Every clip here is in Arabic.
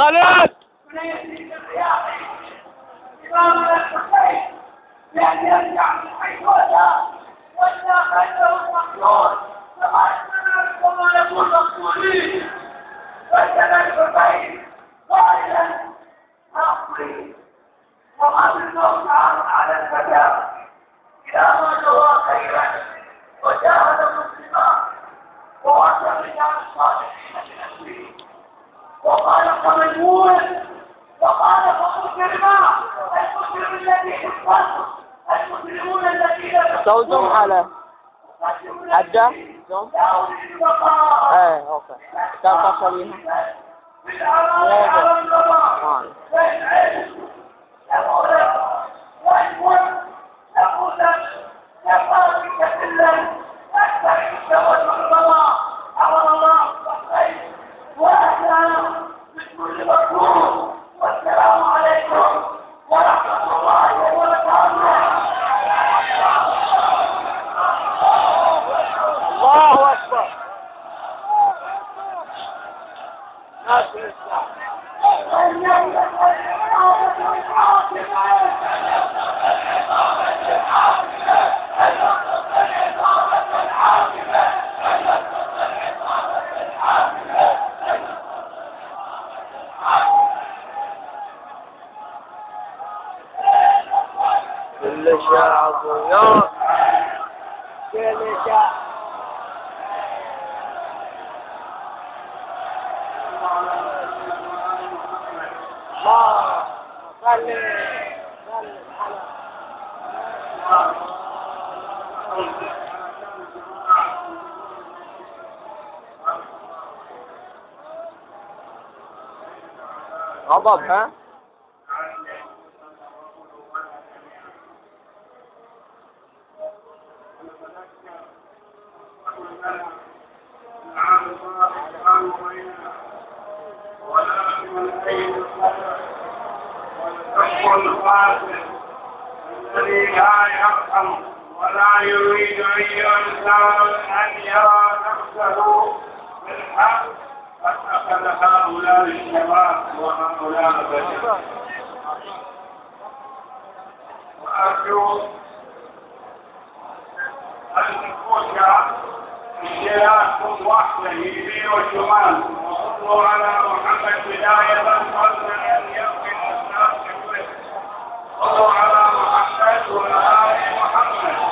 خالد لأن يرجع من حيث أتى وإلا فإنه المقصود كما أننا كما يقول مقصودين فكذلك البعيد قائلا أقضي وما بالموت على الفتى إذا ما جوى خيرا وجاهد مسلما ووصل رجال الصالحين بنفسه وقال كمجهول وقال فمجرما المجرم الذي في القلب المجرمون الذين صوتهم على عدة صوت ايه اوكي كم تصليها والسلام عليكم ورحمة الله وبركاته. الله أكبر. ناس الإسلام. كل شعب يوم كل شعب الله صلي غضب ها الذي لا يرحم ولا يريد أي إنسان أن يرى نفسه بالحق قد أخذ هؤلاء الشباب وهؤلاء البشر. وأرجو أن نكون إجراءكم واحدة يمين وشمال وصلوا على محمد بداية قبل أن يلقي الناس كله. صلوا على محمد وآل محمد.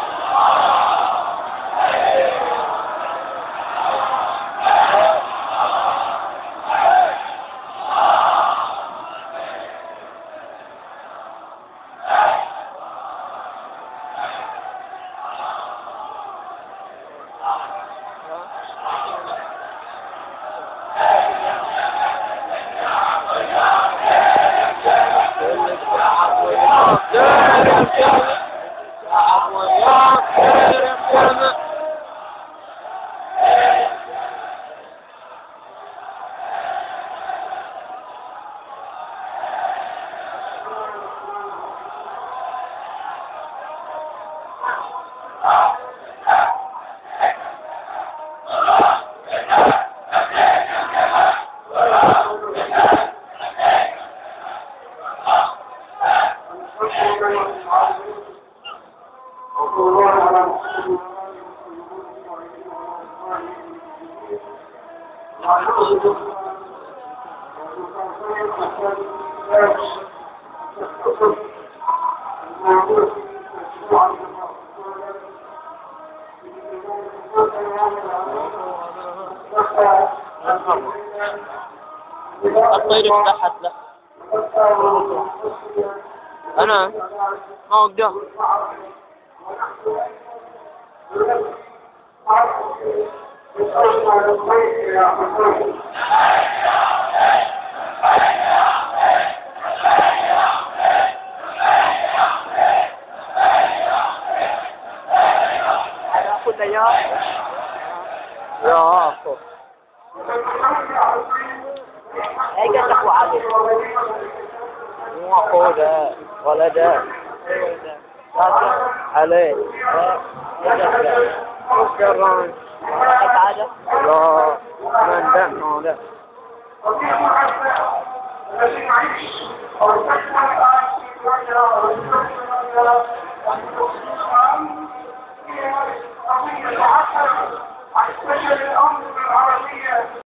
الطير فتحت له أنا ما أقدر يا أخو هيك تقوى عليه مو أخوه ولا ده عليه شكرا لا من ده الذي نعيش أو تسمع الآن في الدنيا أو قضية عشر عن سجل الأمر